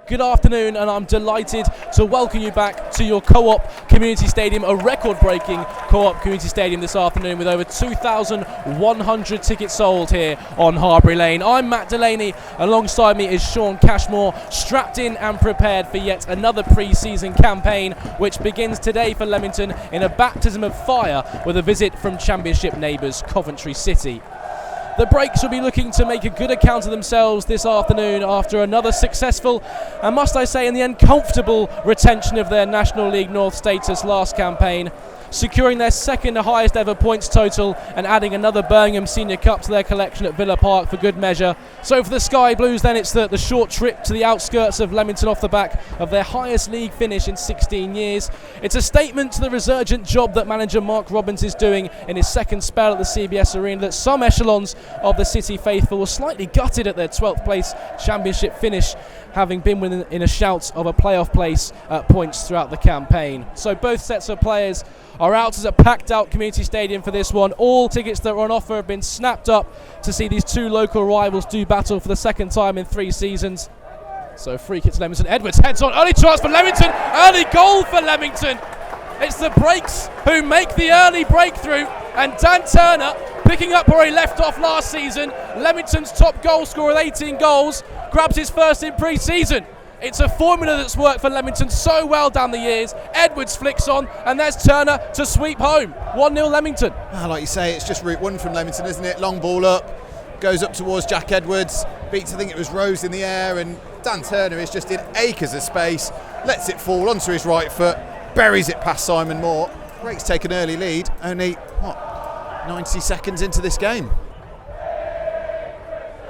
Good afternoon, and I'm delighted to welcome you back to your Co-op Community Stadium, a record-breaking Co-op Community Stadium this afternoon with over 2,100 tickets sold here on Harbury Lane. I'm Matt Delaney, alongside me is Shaun Cashmore, strapped in and prepared for yet another pre-season campaign, which begins today for Leamington in a baptism of fire with a visit from Championship neighbours Coventry City. The Breaks will be looking to make a good account of themselves this afternoon after another successful and, must I say, in the end, comfortable retention of their National League North status last campaign, securing their second highest ever points total and adding another Birmingham Senior Cup to their collection at Villa Park for good measure. So for the Sky Blues then, it's the short trip to the outskirts of Leamington off the back of their highest league finish in 16 years. It's a statement to the resurgent job that manager Mark Robbins is doing in his second spell at the CBS Arena that some echelons of the City faithful were slightly gutted at their 12th place Championship finish, having been in a shout of a playoff place at points throughout the campaign. So both sets of players are out as a packed out community stadium for this one. All tickets that were on offer have been snapped up to see these two local rivals do battle for the second time in 3 seasons. So free kick to Leamington. Edwards heads on, early chance for Leamington, early goal for Leamington. It's the Breaks who make the early breakthrough, and Dan Turner picking up where he left off last season. Leamington's top goal scorer with 18 goals grabs his first in pre-season. It's a formula that's worked for Leamington so well down the years. Edwards flicks on, and there's Turner to sweep home. 1-0 Leamington. Like you say, it's just route one from Leamington, isn't it? Long ball up, goes up towards Jack Edwards, beats, I think it was Rose in the air, and Dan Turner is just in acres of space, lets it fall onto his right foot, buries it past Simon Moore. Breaks take an early lead, only, 90 seconds into this game.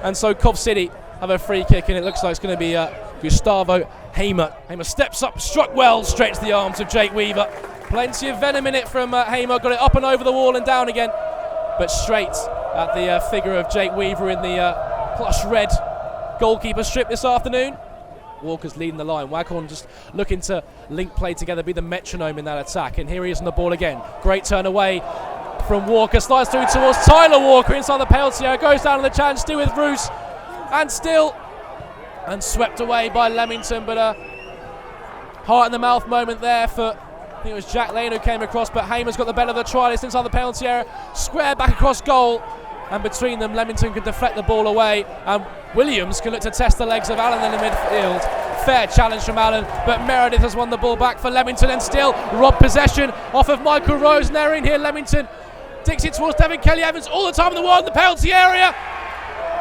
And so Cov City have a free kick, and it looks like it's going to be Gustavo Hanna. Hanna steps up, struck well, straight to the arms of Jake Weaver. Plenty of venom in it from Hanna, got it up and over the wall and down again, but straight at the figure of Jake Weaver in the plush red goalkeeper strip this afternoon. Walker's leading the line. Waghorn just looking to link play together, be the metronome in that attack, and here he is on the ball again. Great turn away from Walker, slides through towards Tyler Walker inside the penalty area, goes down to the challenge, still with Roos, and swept away by Leamington, but a heart in the mouth moment there for, I think it was Jack Lane who came across, but Hamer's got the better of the trialist inside the penalty area, square back across goal, and between them Leamington can deflect the ball away, and Williams can look to test the legs of Allen in the midfield. Fair challenge from Allen, but Meredith has won the ball back for Leamington and still robbed possession off of Michael Rose, and they're in here. Leamington dicks it towards Devin Kelly-Evans, all the time in the world in the penalty area,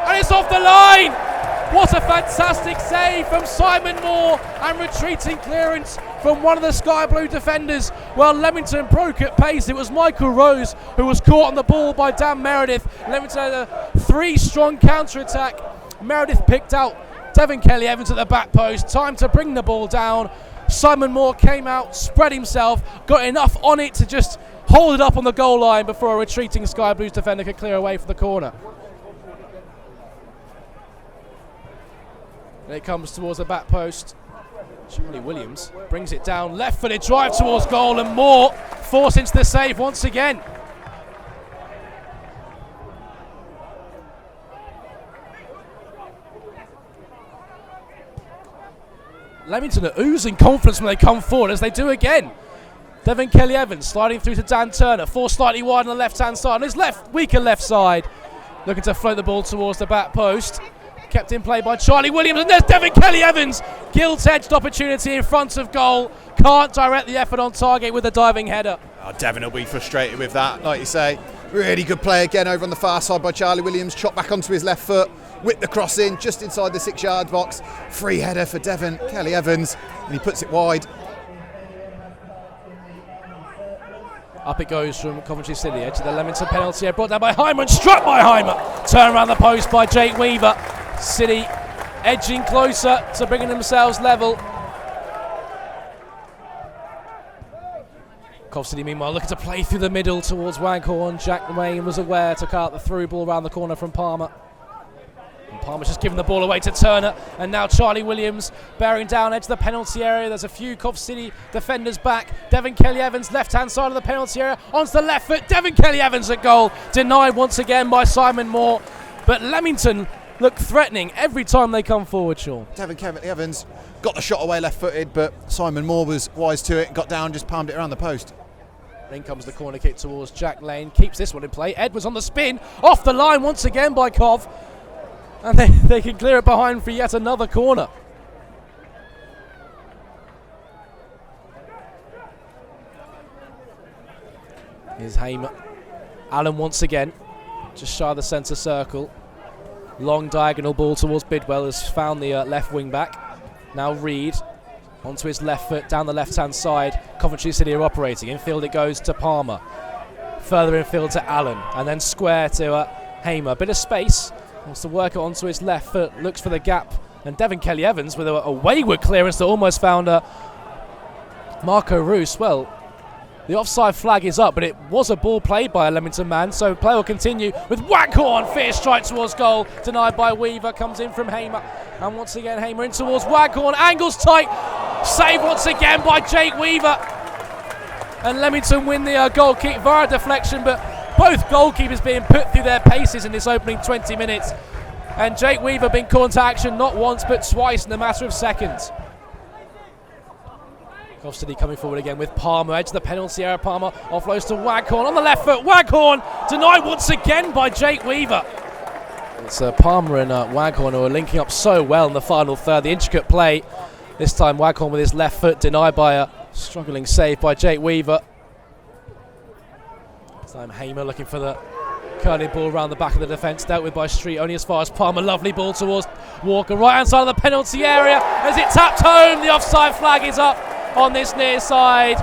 and it's off the line. What a fantastic save from Simon Moore, and retreating clearance from one of the Sky Blue defenders. Well, Leamington broke at pace. It was Michael Rose who was caught on the ball by Dan Meredith. Leamington had a 3-strong counter-attack. Meredith picked out Devin Kelly-Evans at the back post. Time to bring the ball down. Simon Moore came out, spread himself, got enough on it to just hold it up on the goal line before a retreating Sky Blues defender could clear away for the corner. And it comes towards the back post. Charlie Williams brings it down, left-footed drive towards goal, and Moore forced into the save once again. Leamington are oozing confidence when they come forward, as they do again. Devin Kelly-Evans sliding through to Dan Turner, forced slightly wide on the left-hand side, on his weaker left side, looking to float the ball towards the back post. Kept in play by Charlie Williams, and there's Devin Kelly-Evans. Gilt-edged opportunity in front of goal. Can't direct the effort on target with a diving header. Devin will be frustrated with that, like you say. Really good play again over on the far side by Charlie Williams. Chopped back onto his left foot, whipped the cross in just inside the 6-yard box. Free header for Devin Kelly-Evans, and he puts it wide. Up it goes from Coventry City, edge of the Leamington penalty area, brought down by Heimer and struck by Heimer. Turn around the post by Jake Weaver. City edging closer to bringing themselves level. Cov City meanwhile looking to play through the middle towards Waghorn. Jack Wayne was aware to cut out the through ball around the corner from Palmer. And Palmer's just giving the ball away to Turner, and now Charlie Williams bearing down edge of the penalty area. There's a few Cov City defenders back. Devin Kelly-Evans, left-hand side of the penalty area, onto the left foot. Devin Kelly-Evans at goal, denied once again by Simon Moore. But Leamington look threatening every time they come forward, Shaun. Devin Kelly-Evans got the shot away left-footed, but Simon Moore was wise to it, got down, just palmed it around the post. In comes the corner kick towards Jack Lane, keeps this one in play. Edwards on the spin, off the line once again by Cov, and they can clear it behind for yet another corner. Here's Hamer. Allen once again, just shy of the centre circle. Long diagonal ball towards Bidwell, has found the left wing back. Now Reed onto his left foot down the left-hand side. Coventry City are operating. Infield it goes to Palmer. Further infield to Allen, and then square to Hamer. Bit of space. Wants to work it onto his left foot. Looks for the gap, and Devon Kelly-Evans with a wayward clearance that almost found Marco Roos. Well, the offside flag is up, but it was a ball played by a Leamington man, so play will continue with Waghorn. Fierce strike towards goal, denied by Weaver, comes in from Hamer, and once again Hamer in towards Waghorn, angles tight, save once again by Jake Weaver, and Leamington win the goal kick via deflection, but both goalkeepers being put through their paces in this opening 20 minutes, and Jake Weaver being called into action not once but twice in a matter of seconds. City coming forward again with Palmer, edge of the penalty area. Palmer offloads to Waghorn on the left foot. Waghorn denied once again by Jake Weaver. It's Palmer and Waghorn who are linking up so well in the final third. The intricate play. This time Waghorn with his left foot denied by a struggling save by Jake Weaver. This time Hamer looking for the curling ball around the back of the defence, dealt with by Street only as far as Palmer. Lovely ball towards Walker, right hand side of the penalty area. As it tapped home, the offside flag is up on this near side.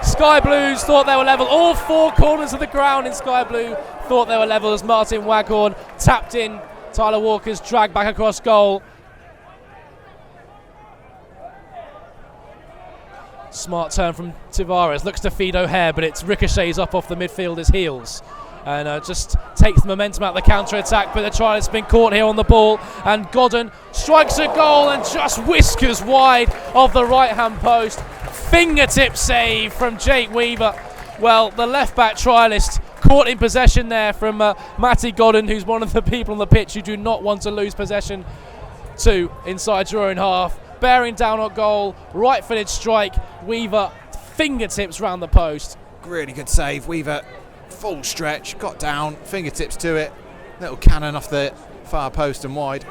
Sky Blues thought they were level. All four corners of the ground in Sky Blue thought they were level as Martin Waghorn tapped in Tyler Walker's drag back across goal. Smart turn from Tavares, looks to feed O'Hare, but it ricochets up off the midfielder's heels and just takes the momentum out of the counter-attack, but the trialist's been caught here on the ball, and Godden strikes a goal and just whiskers wide of the right-hand post. Fingertip save from Jake Weaver. Well, the left-back trialist caught in possession there from Matty Godden, who's one of the people on the pitch who do not want to lose possession to inside your own half. Bearing down on goal, right-footed strike. Weaver fingertips round the post. Really good save. Weaver full stretch, got down, fingertips to it. Little cannon off the far post and wide.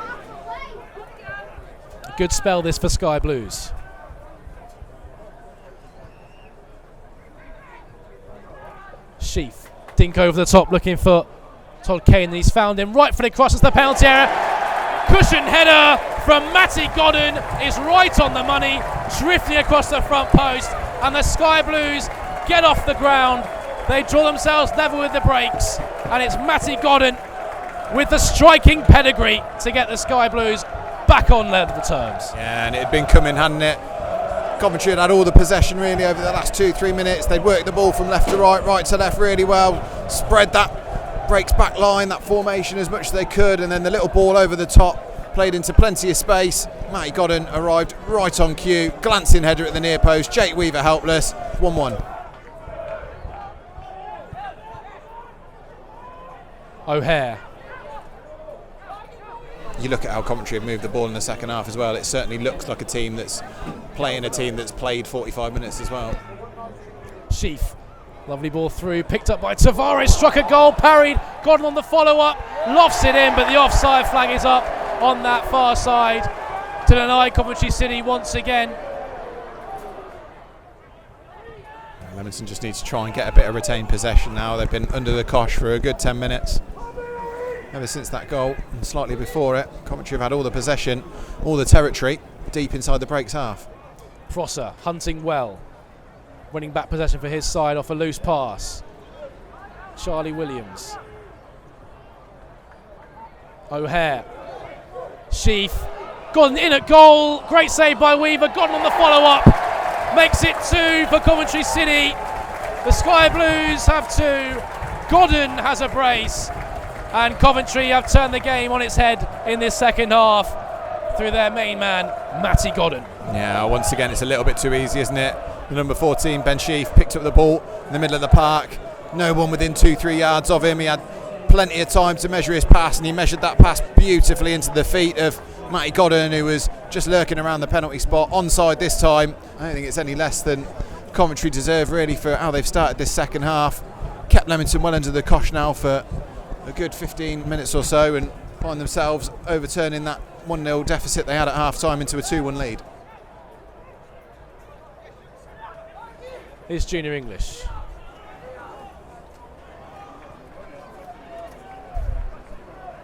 Good spell this for Sky Blues. Sheaf, dink over the top looking for Todd Kane, and he's found him. Right-footed crosses the penalty area. Cushion header from Matty Godden is right on the money, drifting across the front post, and the Sky Blues get off the ground. They draw themselves level with the breaks, and it's Matty Godden with the striking pedigree to get the Sky Blues back on level terms. Yeah, and it had been coming, hadn't it? Coventry had all the possession really over the last 2-3 minutes. They'd worked the ball from left to right, right to left really well, spread that breaks back line, that formation as much as they could, and then the little ball over the top played into plenty of space. Matty Godden arrived right on cue, glancing header at the near post. Jake Weaver helpless. 1-1. O'Hare. You look at how Coventry have moved the ball in the second half as well. It certainly looks like a team that's playing a team that's played 45 minutes as well. Sheaf, lovely ball through, picked up by Tavares, struck a goal, parried, Godden on the follow-up, lofts it in, but the offside flag is up on that far side to deny Coventry City once again. Leamington just needs to try and get a bit of retained possession now. They've been under the cosh for a good 10 minutes. Ever since that goal, and slightly before it, Coventry have had all the possession, all the territory, deep inside the breaks half. Prosser hunting well, winning back possession for his side off a loose pass. Charlie Williams. O'Hare. Sheaf. Gone in at goal. Great save by Weaver. Godden on the follow-up. Makes it 2 for Coventry City. The Sky Blues have 2. Godden has a brace. And Coventry have turned the game on its head in this second half through their main man, Matty Godden. Yeah, once again, it's a little bit too easy, isn't it? The number 14, Ben Sheaf, picked up the ball in the middle of the park. No one within 2-3 yards of him. He had plenty of time to measure his pass, and he measured that pass beautifully into the feet of Matty Godden, who was just lurking around the penalty spot. Onside this time. I don't think it's any less than Coventry deserve really for how they've started this second half. Kept Leamington well under the cosh now for a good 15 minutes or so, and find themselves overturning that 1-0 deficit they had at half time into a 2-1 lead. Here's Junior English.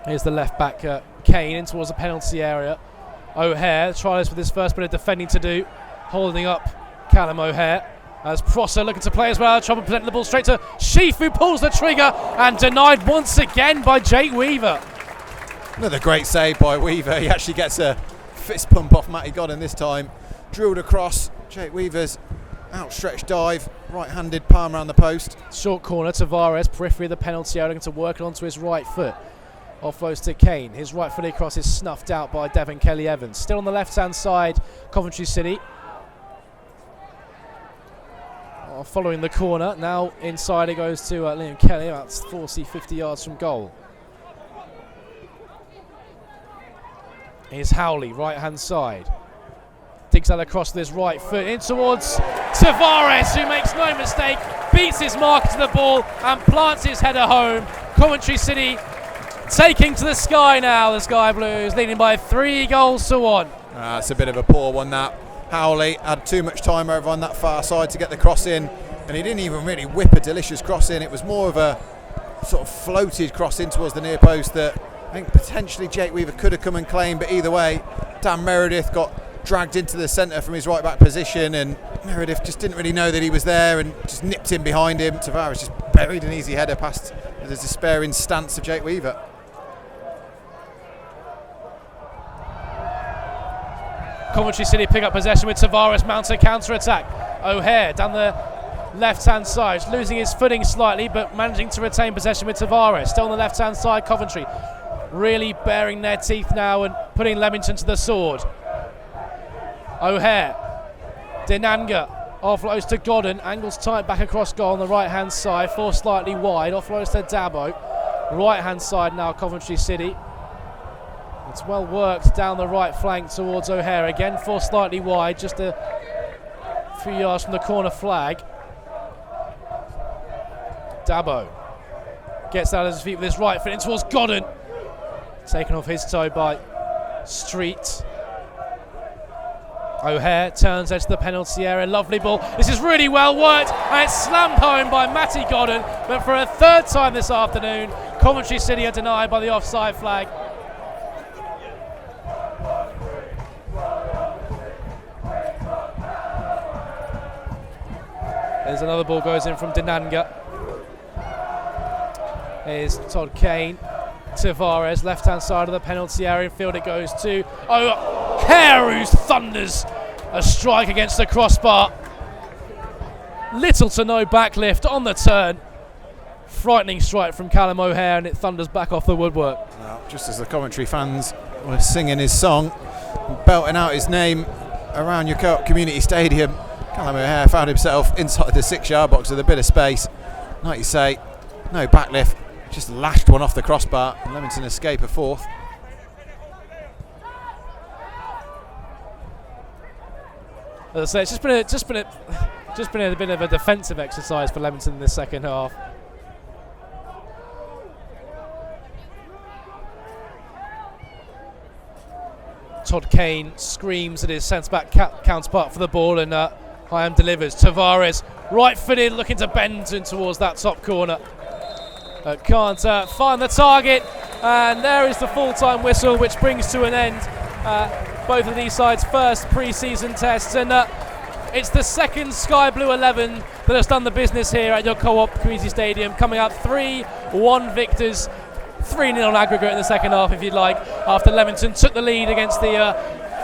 Here's the left back, Kane, in towards the penalty area. O'Hare tries with his first bit of defending to do, holding up Callum O'Hare. As Prosser looking to play as well, trying to present the ball straight to Sheaf, who pulls the trigger and denied once again by Jake Weaver. Another great save by Weaver. He actually gets a fist pump off Matty Godden this time. Drilled across Jake Weaver's outstretched dive, right-handed palm around the post. Short corner, Tavares, periphery of the penalty area, looking to work it onto his right foot. Offloads to Kane. His right footed cross is snuffed out by Devon Kelly-Evans. Still on the left-hand side, Coventry City. Following the corner. Now inside it goes to Liam Kelly, about 40, 50 yards from goal. Here's Howley, right-hand side. Digs that across with his right foot in towards Tavares, who makes no mistake, beats his marker to the ball and plants his header home. Coventry City taking to the sky now, the Sky Blues, leading by 3-1. It's a bit of a poor one, that. Howley had too much time over on that far side to get the cross in, and he didn't even really whip a delicious cross in. It was more of a sort of floated cross in towards the near post that I think potentially Jake Weaver could have come and claimed, but either way, Dan Meredith got dragged into the centre from his right back position, and Meredith just didn't really know that he was there and just nipped in behind him. Tavares just buried an easy header past the despairing stance of Jake Weaver. Coventry City pick up possession with Tavares, mounts a counter-attack. O'Hare down the left-hand side, losing his footing slightly, but managing to retain possession with Tavares. Still on the left-hand side, Coventry really baring their teeth now and putting Leamington to the sword. O'Hare, Denanga, offloads to Godden, angles tight back across goal on the right-hand side, forced slightly wide, offloads to Dabo. Right-hand side now, Coventry City. It's well worked down the right flank towards O'Hare again, forced slightly wide, just a few yards from the corner flag. Dabo gets out of his feet with his right foot in towards Godden. Taken off his toe by Street. O'Hare turns edge to the penalty area, lovely ball. This is really well worked, and it's slammed home by Matty Godden. But for a third time this afternoon, Coventry City are denied by the offside flag. There's another ball goes in from Denanga. Here's Todd Kane. Tavares, left-hand side of the penalty area. In field it goes to O'Hare, who thunders a strike against the crossbar. Little to no backlift on the turn. Frightening strike from Callum O'Hare, and it thunders back off the woodwork. Just as the Coventry fans were singing his song, belting out his name around your Co-op Community Stadium, Callum O'Hare found himself inside the 6-yard box with a bit of space. Like you say, no backlift, just lashed one off the crossbar, and Leamington escape a fourth. As I say, it's just been a bit of a defensive exercise for Leamington in the second half. Todd Kane screams at his centre-back counterpart for the ball, and Hyam delivers. Tavares, right-footed, looking to bend in towards that top corner. Can't find the target, and there is the full-time whistle, which brings to an end both of these sides' first pre-season tests, and it's the second Sky Blue 11 that has done the business here at your Co-op Community Stadium, coming out 3-1 victors, 3-0 on aggregate in the second half, if you'd like, after Leamington took the lead against the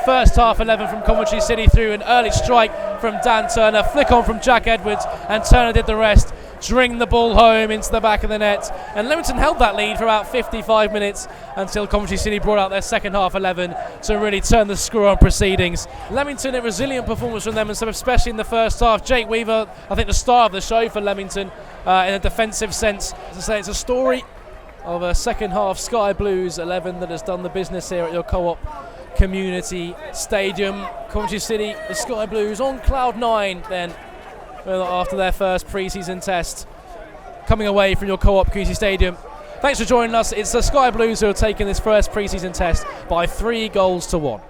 first half 11 from Coventry City through an early strike from Dan Turner, flick on from Jack Edwards, and Turner did the rest. Dring the ball home into the back of the net, and Leamington held that lead for about 55 minutes until Coventry City brought out their second half 11 to really turn the screw on proceedings. Leamington, a resilient performance from them, and so especially in the first half. Jake Weaver, I think the star of the show for Leamington in a defensive sense. As I say, it's a story of a second half Sky Blues 11 that has done the business here at your Co-op Community Stadium. Coventry City, the Sky Blues on cloud 9 then after their first pre-season test, coming away from your Co-op Community Stadium. Thanks for joining us. It's the Sky Blues who have taken this first pre-season test by 3-1.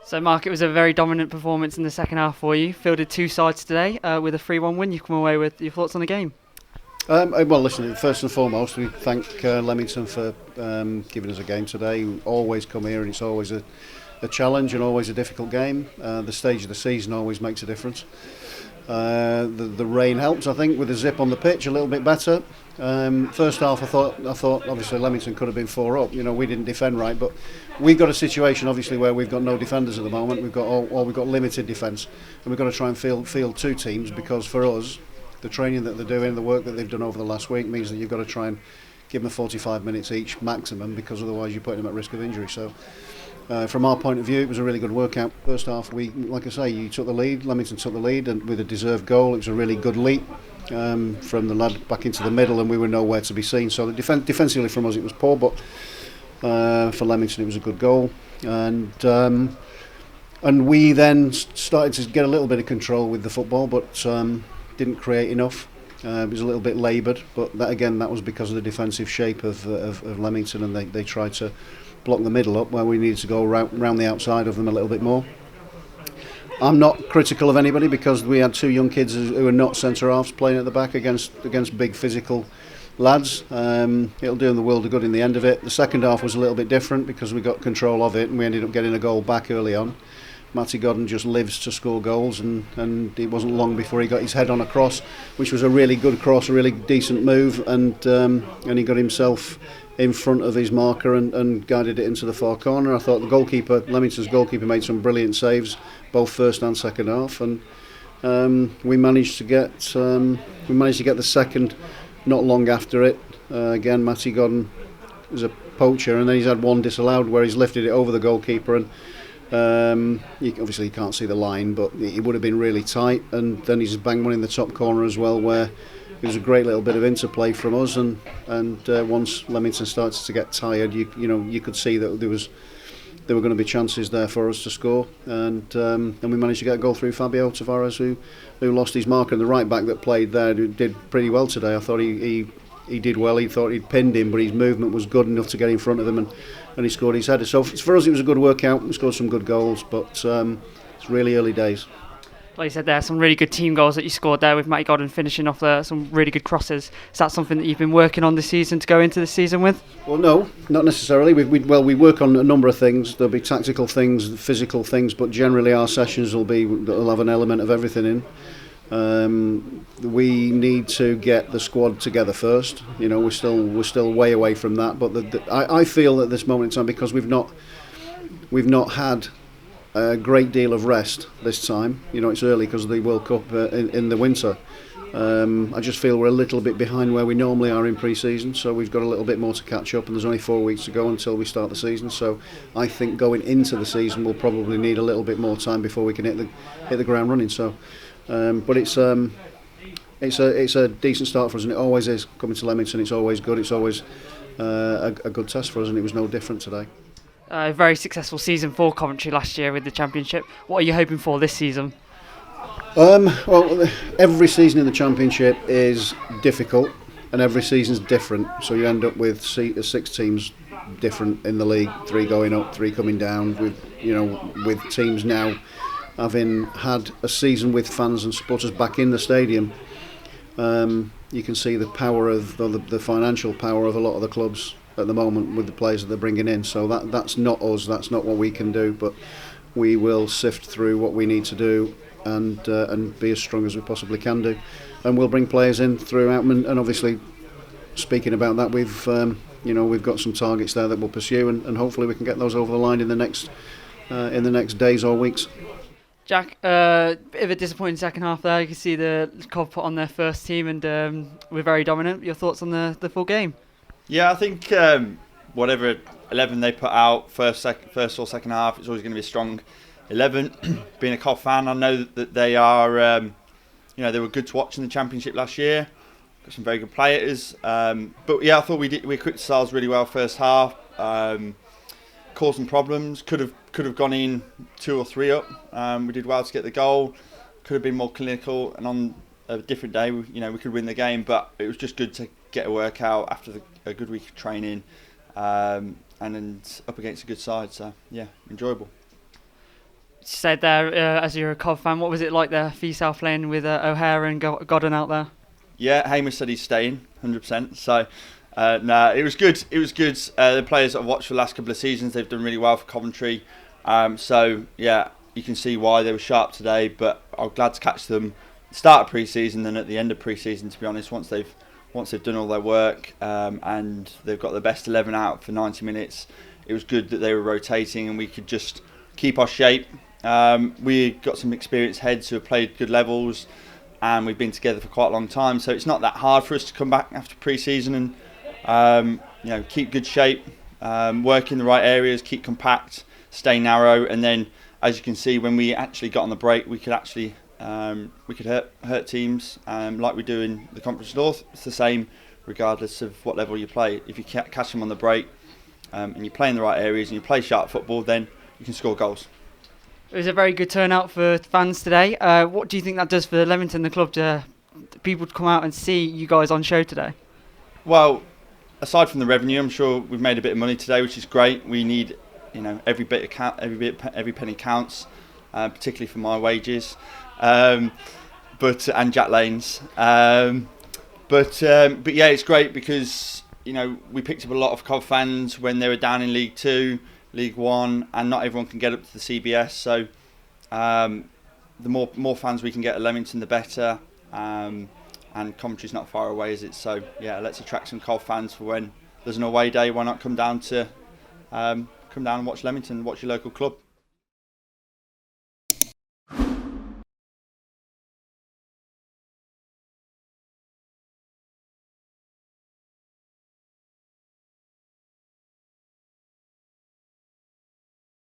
So Mark, it was a very dominant performance in the second half for you. Fielded 2 sides today with a 3-1 win. You come away with your thoughts on the game? Well, listen, first and foremost, we thank Leamington for giving us a game today. We always come here and it's always a challenge and always a difficult game. The stage of the season always makes a difference. The rain helps, I think, with the zip on the pitch a little bit better. First half, I thought obviously Leamington could have been 4 up. We didn't defend right, but we've got a situation obviously where we've got no defenders at the moment. We've got limited defence, and we've got to try and field 2 teams, because for us, the training that they're doing, the work that they've done over the last week means that you've got to try and give them 45 minutes each maximum, because otherwise you're putting them at risk of injury. So. From our point of view, it was a really good workout. First half, like I say, you took the lead. Leamington took the lead, and with a deserved goal, it was a really good leap from the lad back into the middle, and we were nowhere to be seen. So defensively from us, it was poor, but for Leamington, it was a good goal. And we then started to get a little bit of control with the football, but didn't create enough. It was a little bit laboured, but that was because of the defensive shape of Leamington, and they tried to block the middle up where we needed to go round the outside of them a little bit more. I'm not critical of anybody, because we had 2 young kids who are not centre halves playing at the back against big physical lads. It'll do them the world of good in the end of it. The second half was a little bit different because we got control of it and we ended up getting a goal back early on. Matty Godden just lives to score goals, and it wasn't long before he got his head on a cross, which was a really good cross, a really decent move, and he got himself in front of his marker and guided it into the far corner. I thought the goalkeeper, Leamington's goalkeeper, made some brilliant saves, both first and second half, and we managed to get the second not long after it. Again, Matty Godden is a poacher, and then he's had one disallowed where he's lifted it over the goalkeeper, and obviously you can't see the line, but it would have been really tight, and then he's banged one in the top corner as well, where it was a great little bit of interplay from us, and once Leamington started to get tired, you could see that there were going to be chances there for us to score, and we managed to get a goal through Fabio Tavares, who lost his marker, and the right back that played there did pretty well today. I thought he did well. He thought he'd pinned him, but his movement was good enough to get in front of him, and he scored his header. So for us, it was a good workout. We scored some good goals, but it's really early days. Like you said, there are some really good team goals that you scored there, with Matty Godden finishing off some really good crosses. Is that something that you've been working on this season to go into the season with? Well, no, not necessarily. We work on a number of things. There'll be tactical things, physical things, but generally our sessions will have an element of everything in. We need to get the squad together first. We're still way away from that. But I feel at this moment in time, because we've not had a great deal of rest this time. It's early because of the World Cup in the winter. I just feel we're a little bit behind where we normally are in pre-season, so we've got a little bit more to catch up, and there's only 4 weeks to go until we start the season. So I think going into the season we'll probably need a little bit more time before we can hit the ground running. So, but it's a decent start for us, and it always is. Coming to Leamington, it's always good. It's always a good test for us, and it was no different today. A very successful season for Coventry last year with the Championship. What are you hoping for this season? Well, every season in the Championship is difficult, and every season's different. So you end up with 6 teams different in the league, 3 going up, 3 coming down. With teams now having had a season with fans and supporters back in the stadium, you can see the power of the financial power of a lot of the clubs at the moment with the players that they're bringing in. So that's not us, that's not what we can do, but we will sift through what we need to do and be as strong as we possibly can do, and we'll bring players in throughout. And obviously, speaking about that, we've got some targets there that we'll pursue, and hopefully we can get those over the line in the next days or weeks. Jack, bit of a disappointing second half there. You can see the Cov put on their first team, and we're very dominant. Your thoughts on the full game? Yeah, I think whatever 11 they put out, first or second half, it's always going to be a strong 11. Being a Cov fan, I know that they are, they were good to watch in the Championship last year. got some very good players. But yeah, I thought we equipped ourselves really well first half. Caused some problems. Could have gone in 2 or 3 up. We did well to get the goal. Could have been more clinical, and on a different day, we could win the game. But it was just good to get a workout after a good week of training, and then up against a good side. So yeah, enjoyable. You said there, as you're a Cov fan, what was it like there for yourself playing with O'Hara and Godden out there? Yeah, Hamish said he's staying 100%. So it was good. It was good. The players that I've watched for the last couple of seasons, they've done really well for Coventry. So yeah, you can see why they were sharp today. But I'm glad to catch them at the start of pre-season and at the end of pre-season. To be honest, once they've done all their work and they've got the best 11 out for 90 minutes, it was good that they were rotating and we could just keep our shape. We got some experienced heads who have played good levels, and we've been together for quite a long time, so it's not that hard for us to come back after pre-season and keep good shape, work in the right areas, keep compact, stay narrow, and then as you can see, when we actually got on the break, we could actually hurt teams like we do in the Conference North. It's the same regardless of what level you play. If you catch them on the break and you play in the right areas and you play sharp football, then you can score goals. It was a very good turnout for fans today. What do you think that does for Leamington, the club, to people to come out and see you guys on show today? Well, aside from the revenue, I'm sure we've made a bit of money today, which is great. We need, every penny counts, particularly for my wages, and Jack Lane's. But yeah, it's great because we picked up a lot of Cov fans when they were down in League 2. League 1, and not everyone can get up to the CBS, so the more fans we can get at Leamington, the better, and Coventry's not far away, is it? So yeah, let's attract some Cov fans for when there's an away day. Why not come down and watch Leamington, watch your local club?